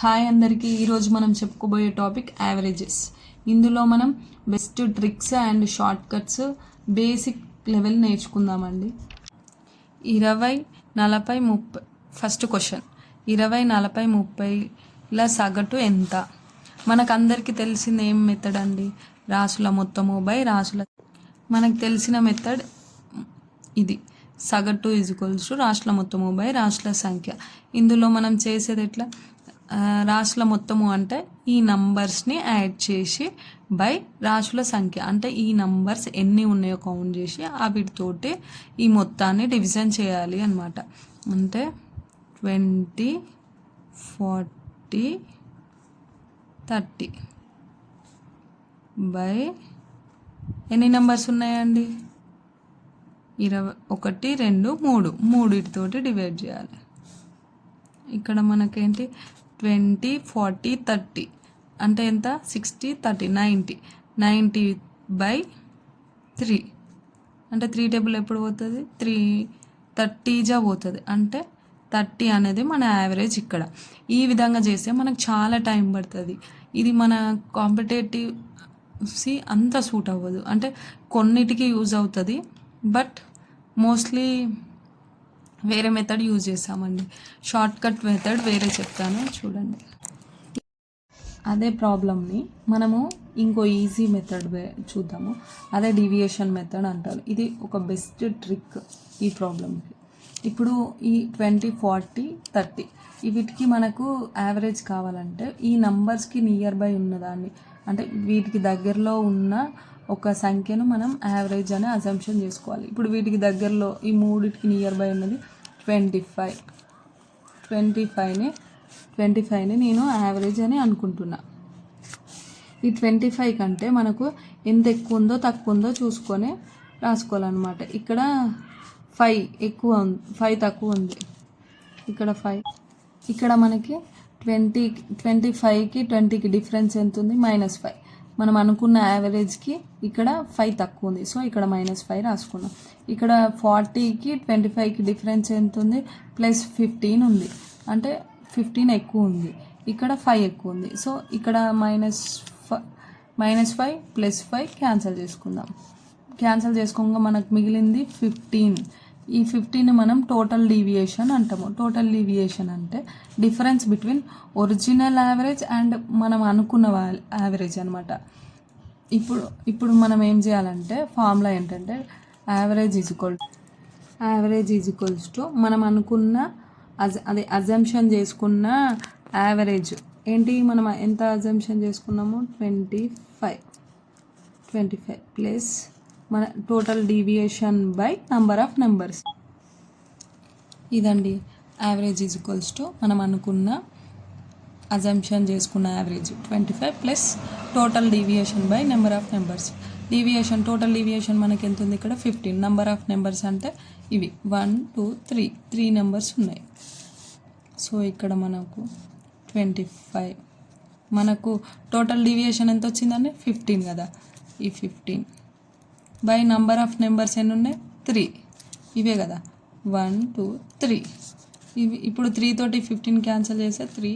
Hi అందరికీ. ఈరోజు మనం చెప్పుకోబోయే టాపిక్ యావరేజెస్. ఇందులో మనం best tricks and short cuts basic level నేర్చుకుందామండి. 20, 40, 30. ఫస్ట్ క్వశ్చన్, 20, 40, 30ల సగటు ఎంత? మనకందరికీ తెలిసింది ఏం మెథడ్ అండి? రాసుల మొత్తము బై రాసుల. మనకు తెలిసిన మెథడ్ ఇది, సగటు ఈజ్ఈక్వల్స్ టు రాసుల మొత్తము బై రాసుల సంఖ్య. ఇందులో మనం చేసేది ఎట్లా? రాశుల మొత్తము అంటే ఈ నంబర్స్ని యాడ్ చేసి బై రాశుల సంఖ్య అంటే ఈ నంబర్స్ ఎన్ని ఉన్నాయో కౌంట్ చేసి వీటితోటి ఈ మొత్తాన్ని డివిజన్ చేయాలి అన్నమాట. అంటే 20, 40, 30 బై ఎన్ని నెంబర్స్ ఉన్నాయండి? 21, 2, 3. మూడిటితోటి డివైడ్ చేయాలి. ఇక్కడ మనకేంటి 20, 40, 30 అంటే ఎంత? 60, 30, 90. 90 బై 3 అంటే 3 టేబుల్ ఎప్పుడు పోతుంది? 30 పోతుంది. అంటే 30 అనేది మన యావరేజ్. ఇక్కడ ఈ విధంగా చేస్తే మనకు చాలా టైం పడుతుంది. ఇది మన కాంపిటేటివ్సి అంత సూట్ అవ్వదు. అంటే కొన్నిటికి యూజ్ అవుతుంది, బట్ మోస్ట్లీ వేరే మెథడ్ యూజ్ చేస్తామండి. షార్ట్ కట్ మెథడ్ వేరే చెప్తాను చూడండి. అదే ప్రాబ్లమ్ని మనము ఇంకో ఈజీ మెథడ్ చూద్దాము. అదే డీవియేషన్ మెథడ్ అంటారు. ఇది ఒక బెస్ట్ ట్రిక్ ఈ ప్రాబ్లమ్కి. ఇప్పుడు ఈ 20, 40, 30 వీటికి మనకు యావరేజ్ కావాలంటే ఈ నంబర్స్కి నియర్ బై ఉన్నదాన్ని, అంటే వీటికి దగ్గరలో ఉన్న ఒక సంఖ్యను మనం యావరేజ్ అని అజంప్షన్ చేసుకోవాలి. ఇప్పుడు వీటికి దగ్గరలో ఈ మూడిటికి నియర్ బై ఉన్నది 25. 25ని నేను యావరేజ్ అని అనుకుంటున్నా. ఈ 25 కంటే మనకు ఎంత ఎక్కువ ఉందో తక్కువ ఉందో చూసుకొని రాసుకోవాలన్నమాట. ఇక్కడ 5 ఎక్కువ ఉంది, 5 తక్కువ ఉంది. ఇక్కడ 5. ఇక్కడ మనకి 25కి 20కి డిఫరెన్స్ ఎంత ఉంది? -5. మనం అనుకున్న యావరేజ్కి ఇక్కడ 5 తక్కువ ఉంది, సో ఇక్కడ -5 రాసుకున్నాం. ఇక్కడ 40కి 25కి డిఫరెన్స్ ఎంత ఉంది? +15 ఉంది, అంటే 15 ఎక్కువ ఉంది. ఇక్కడ 5 ఎక్కువ ఉంది, సో ఇక్కడ -5 +5 క్యాన్సిల్ చేసుకుందాం. క్యాన్సిల్ చేసుకోగా మనకు మిగిలింది 15. ఈ 15ని మనం టోటల్ డీవియేషన్ అంటాము. టోటల్ డీవియేషన్ అంటే difference between original average and మనం అనుకున్న యావరేజ్ అనమాట. ఇప్పుడు మనం ఏం చేయాలంటే ఫార్ములా ఏంటంటే యావరేజ్ ఈజ్ఈక్వల్స్ టు మనం అనుకున్న అదే అజంప్షన్ చేసుకున్న యావరేజ్ ఏంటి? మనం ఎంత అజంప్షన్ చేసుకున్నాము? 25 ప్లస్ మన total deviation by number of numbers. ఇదండి యావరేజ్ ఈజ్ఈక్వల్స్ టు మనం అనుకున్న అజంప్షన్ చేసుకున్న average 25 plus total deviation by number of numbers. Total deviation మనకి ఎంత ఉంది? ఇక్కడ 15. నెంబర్ ఆఫ్ నెంబర్స్ అంటే ఇవి 1, 2, 3 నెంబర్స్ ఉన్నాయి. సో ఇక్కడ మనకు 25. మనకు టోటల్ డీవియేషన్ ఎంత వచ్చిందండి? 15 కదా. ఈ 15 బై నంబర్ ఆఫ్ నెంబర్స్ ఎన్ని ఉన్నాయి? 3. ఇవే కదా, 1, 2, 3. ఇవి ఇప్పుడు 3 తోటి 15 క్యాన్సిల్ చేస్తే 3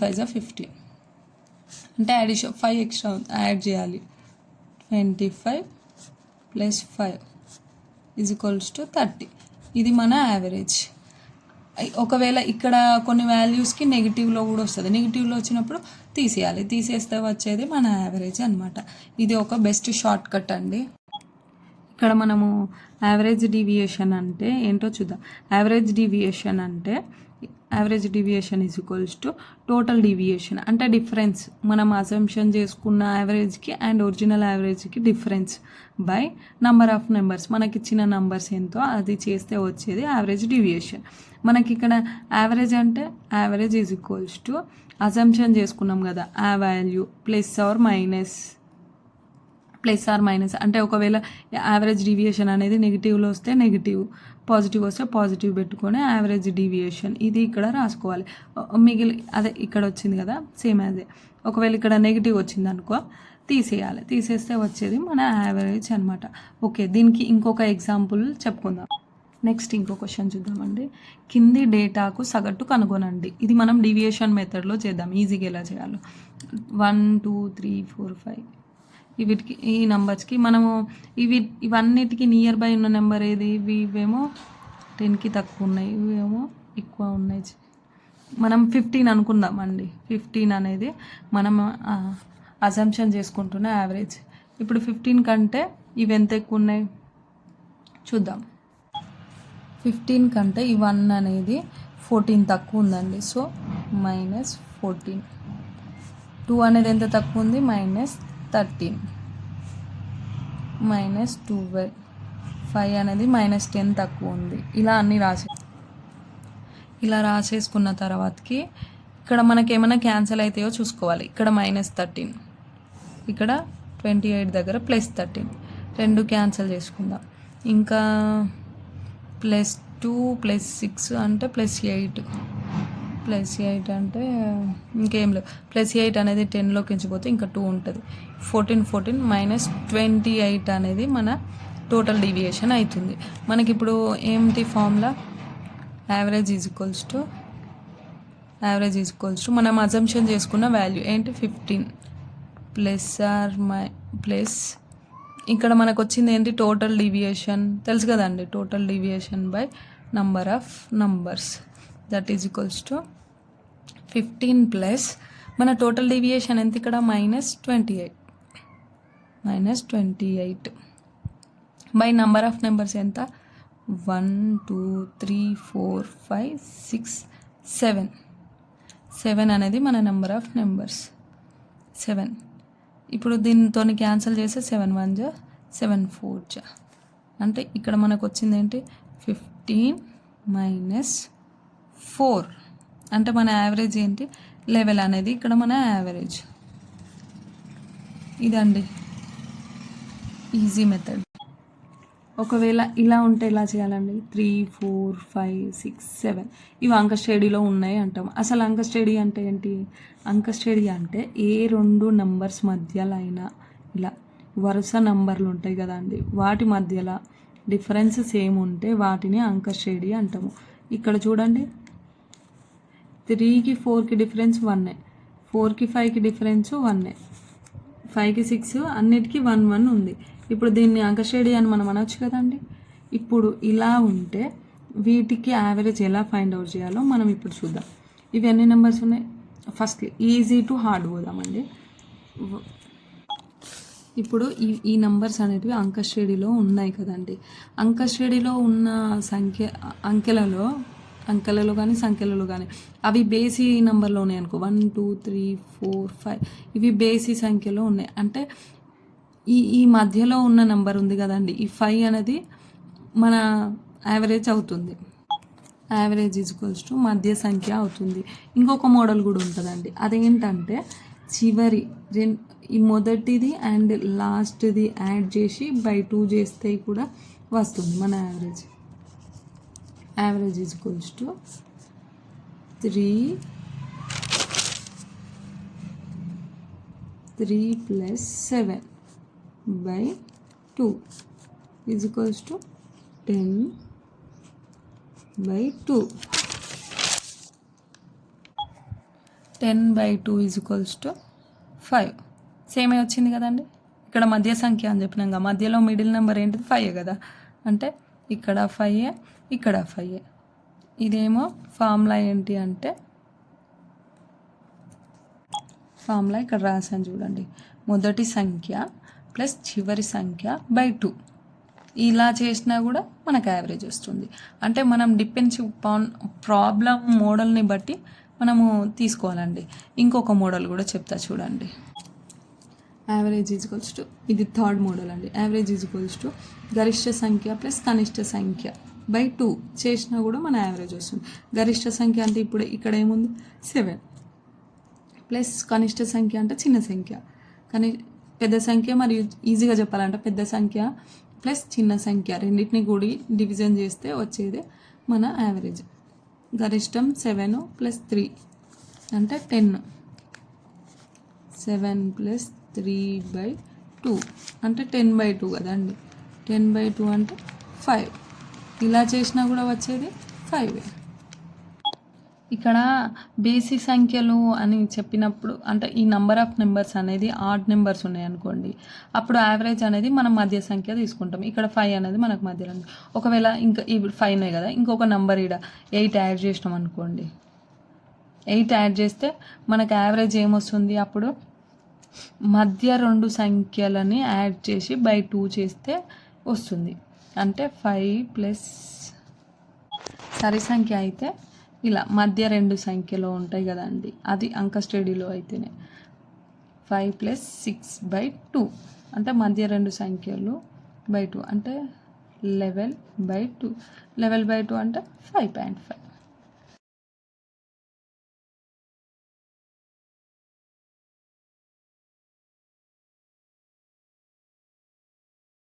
5 15. అంటే 5 ఎక్స్ట్రా యాడ్ చేయాలి. 25 + 5 = 30. ఇది మన యావరేజ్. ఒకవేళ ఇక్కడ కొన్ని వాల్యూస్కి నెగిటివ్లో కూడా వస్తుంది. నెగిటివ్లో వచ్చినప్పుడు తీసేయాలి. తీసేస్తే వచ్చేది మన యావరేజ్ అనమాట. ఇది ఒక బెస్ట్ షార్ట్ కట్ అండి. ఇక్కడ మనము యావరేజ్ డీవియేషన్ అంటే ఏంటో చూద్దాం. Average deviation is equals to total deviation అంటే డిఫరెన్స్ మనం అజంప్షన్ చేసుకున్న యావరేజ్కి అండ్ ఒరిజినల్ యావరేజ్కి difference by number of numbers. మనకి ఇచ్చిన నంబర్స్ ఎంతో అది చేస్తే వచ్చేది యావరేజ్ డీవియేషన్. మనకి ఇక్కడ యావరేజ్ అంటే యావరేజ్ ఈజ్ఈక్వల్స్ టు అజంప్షన్ చేసుకున్నాం కదా ఆ వాల్యూ ప్లస్ ఆర్ మైనస్. అంటే ఒకవేళ యావరేజ్ డీవియేషన్ అనేది నెగిటివ్లో వస్తే నెగిటివ్, పాజిటివ్ వస్తే పాజిటివ్ పెట్టుకొని యావరేజ్ డీవియేషన్ ఇది ఇక్కడ రాసుకోవాలి. అదే ఇక్కడ వచ్చింది కదా సేమ్ అదే. ఒకవేళ ఇక్కడ నెగిటివ్ వచ్చింది అనుకో తీసేయాలి. తీసేస్తే వచ్చేది మన యావరేజ్ అనమాట. ఓకే, దీనికి ఇంకొక ఎగ్జాంపుల్ చెప్పుకుందాం. నెక్స్ట్ ఇంకో క్వశ్చన్ చూద్దామండి. కింది డేటాకు సగటు కనుగొనండి. ఇది మనం డీవియేషన్ మెథడ్లో చేద్దాం. ఈజీగా ఎలా చేయాలో 1 2 3 4 5 వీటికి ఈ నెంబర్స్కి మనము ఇవన్నిటికీ నియర్ బై ఉన్న నెంబర్ ఏది? ఇవేమో 10కి తక్కువ ఉన్నాయి, ఇవేమో ఎక్కువ ఉన్నాయి. మనం 15 అనుకుందాం అండి. 15 అనేది మనం అజంప్షన్ చేసుకుంటున్న యావరేజ్. ఇప్పుడు 15 కంటే ఇవి ఎంత ఎక్కువ ఉన్నాయి చూద్దాం. 15 కంటే ఈ 1 అనేది 14 తక్కువ ఉందండి. సో -14. 2 అనేది ఎంత తక్కువ ఉంది? -13, -12. 5 అనేది -10 తక్కువ ఉంది. ఇలా రాసేసుకున్న తర్వాతకి ఇక్కడ మనకి ఏమైనా క్యాన్సిల్ అవుతాయో చూసుకోవాలి. ఇక్కడ -13, ఇక్కడ 28 దగ్గర +13, 2 క్యాన్సిల్ చేసుకుందాం. ఇంకా +2 +6 అంటే +8 అంటే ఇంకేం లేవు. +8 అనేది 10లోకి ఎంచిపోతే ఇంకా 2 ఉంటుంది. 14 -28 అనేది మన టోటల్ డీవియేషన్ అవుతుంది. మనకి ఇప్పుడు ఏంటి formula? Average is equals to మనం అజంప్షన్ చేసుకున్న వాల్యూ ఏంటి? 15 ప్లస్ ఇక్కడ మనకు వచ్చింది ఏంటి? టోటల్ డీవియేషన్ తెలుసు కదండి. Total deviation by number of numbers that is equals to 15 plus మన టోటల్ డీవియేషన్ ఎంత ఇక్కడ? -28 బై నంబర్ ఆఫ్ నెంబర్స్ ఎంత? 1 2 3 4 5 6 7. 7 అనేది మన నెంబర్ ఆఫ్ నెంబర్స్ 7. ఇప్పుడు దీంతో క్యాన్సిల్ చేస్తే 7 1 జా 7 4 జా అంటే ఇక్కడ మనకు వచ్చింది ఏంటి? 15 -4 అంటే మన యావరేజ్ ఏంటి? 11 అనేది ఇక్కడ మన యావరేజ్. ఇదండి ఈజీ మెథడ్. ఒకవేళ ఇలా ఉంటే ఎలా చేయాలండి? 3 4 5 6 7 ఇవి అంకస్టడీలో ఉన్నాయి అంటాం. అసలు అంకస్టడీ అంటే ఏంటి? అంకస్టడీ అంటే ఏ 2 నెంబర్స్ మధ్యలో అయినా ఇలా వరుస నంబర్లు ఉంటాయి కదండి, వాటి మధ్యలో డిఫరెన్స్ సేమ్ ఉంటే వాటిని అంకస్టడీ అంటాము. ఇక్కడ చూడండి, 3కి 4కి డిఫరెన్స్ 1, 4కి 5కి డిఫరెన్స్ 1, 5కి 6 అన్నిటికీ 1 1 ఉంది. ఇప్పుడు దీన్ని అంకస్టడీ అని మనం అనొచ్చు కదండి. ఇప్పుడు ఇలా ఉంటే వీటికి యావరేజ్ ఎలా ఫైండ్ అవుట్ చేయాలో మనం ఇప్పుడు చూద్దాం. ఇవి ఎన్ని నెంబర్స్ ఉన్నాయి? ఫస్ట్ ఈజీ టు హార్డ్ పోదామండి. ఇప్పుడు ఈ నెంబర్స్ అనేటివి అంకస్టడీలో ఉన్నాయి కదండి. అంకస్టడీలో ఉన్న అంకెలలో కానీ సంఖ్యలలో కానీ అవి బేసి నెంబర్లో ఉన్నాయి అనుకో, 1 2 3 4 5 ఇవి బేసి సంఖ్యలో ఉన్నాయి. అంటే ఈ మధ్యలో ఉన్న నెంబర్ ఉంది కదండి, ఈ 5 అనేది మన యావరేజ్ అవుతుంది. యావరేజ్ ఈజ్ ఈక్వల్స్ టు మధ్య సంఖ్య అవుతుంది. ఇంకొక మోడల్ కూడా ఉంటుందండి. అదేంటంటే ఈ మొదటిది అండ్ లాస్ట్ది యాడ్ చేసి బై 2 చేస్తే కూడా వస్తుంది మన average. Average is equals to 3 + 7 by 2 is equals to 10 by 2. 10 by 2 is equals to 5. సేమే వచ్చింది కదండి. ఇక్కడ మధ్య సంఖ్య అని చెప్పినాక మధ్యలో మిడిల్ నెంబర్ ఏంటిది? 5 కదా. అంటే ఇక్కడ 5, ఇక్కడ 5. ఇదేమో ఫార్ములా ఏంటి అంటే, ఫార్ములా ఇక్కడ రాసాను చూడండి, మొదటి సంఖ్య ప్లస్ చివరి సంఖ్య బై 2. ఇలా చేసినా కూడా మనకు యావరేజ్ వస్తుంది. అంటే మనం డిపెండ్స్ ఆన్ ప్రాబ్లం మోడల్ని బట్టి మనము తీసుకోవాలండి. ఇంకొక మోడల్ కూడా చెప్తా చూడండి. యావరేజ్ ఈజ్ ఈక్వల్స్ టు, ఇది థర్డ్ మోడల్ అండి. యావరేజ్ ఈజ్ ఈక్వల్స్ టు గరిష్ట సంఖ్య ప్లస్ కనిష్ట సంఖ్య బై 2 చేసినా కూడా మన యావరేజ్ వస్తుంది. గరిష్ట సంఖ్య అంటే ఇప్పుడు ఇక్కడ ఏముంది? 7 ప్లస్ కనిష్ట సంఖ్య అంటే చిన్న సంఖ్య, కానీ పెద్ద సంఖ్య, మరియు ఈజీగా చెప్పాలంటే పెద్ద సంఖ్య ప్లస్ చిన్న సంఖ్య రెండింటిని కూడి డివిజన్ చేస్తే వచ్చేది మన యావరేజ్. గరిష్టం 7 + 3 అంటే 10. 7 + 3/2 అంటే 10/2 కదండి. 10/2 అంటే 5. ఇలా చేసినా కూడా వచ్చేది 5. ఇక్కడ బేసి సంఖ్యలు అని చెప్పినప్పుడు అంటే ఈ నంబర్ ఆఫ్ నెంబర్స్ అనేది ఆడ్ నెంబర్స్ ఉన్నాయి అనుకోండి, అప్పుడు యావరేజ్ అనేది మనం మధ్య సంఖ్య తీసుకుంటాం. ఇక్కడ 5 అనేది మనకు మధ్యలో ఉంది. ఒకవేళ ఇంకా ఇప్పుడు 5 కదా, ఇంకొక నంబర్ ఇక్కడ 8 యాడ్ చేసినాం అనుకోండి, 8 యాడ్ చేస్తే మనకు యావరేజ్ ఏమొస్తుంది, అప్పుడు మధ్య 2 సంఖ్యలని యాడ్ చేసి బై 2 చేస్తే వస్తుంది. అంటే 5 ప్లస్ సరి సంఖ్య అయితే ఇలా మధ్య 2 సంఖ్యలో ఉంటాయి కదండి, అది అంక స్టడీలో అయితేనే 5 ప్లస్ 6/2 అంటే మధ్య 2 సంఖ్యలు బై 2 అంటే 11/2. 11/2 అంటే 5.5.